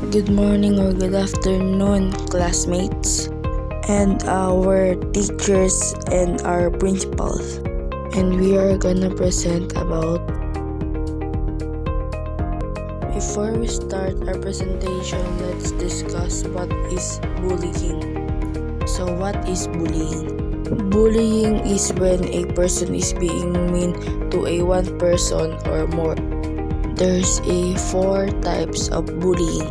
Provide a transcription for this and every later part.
Good morning or good afternoon, classmates, and our teachers and our principals. And we are gonna present about. Before we start our presentation, let's discuss what is bullying. So what is bullying? Bullying is when a person is being mean to a one person or more. There's four types of bullying.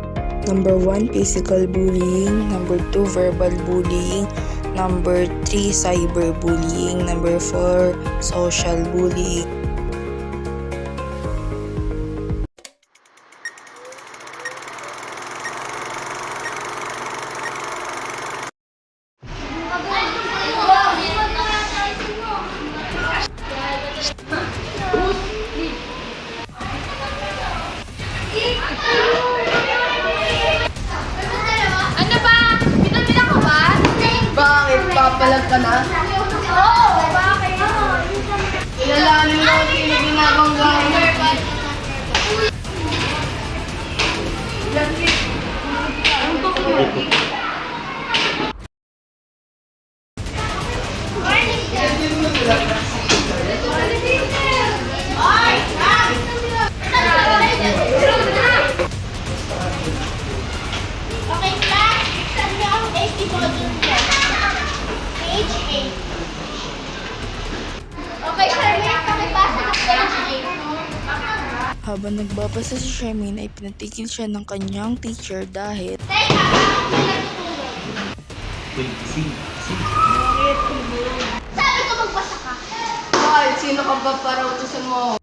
Number 1, physical bullying. Number 2, verbal bullying. Number 3, cyberbullying. Number 4, social bullying. Ano ba? Pinamila ka ba? Bakit? Papalag ka na? Oo, bakit? Ilalanin mo ang ginagangga mo. Okay, class. Saan niyo ang 80 volume niya? Page 8. Okay, Charmaine, pakibasa ng page 8. Habang nagbabasa si Charmaine ay pinatigil siya ng kanyang teacher dahil Teka, ako pinagtutulog. Sabi ko magbasa ka. Bakit? Sino ka ba para utusan mo ako?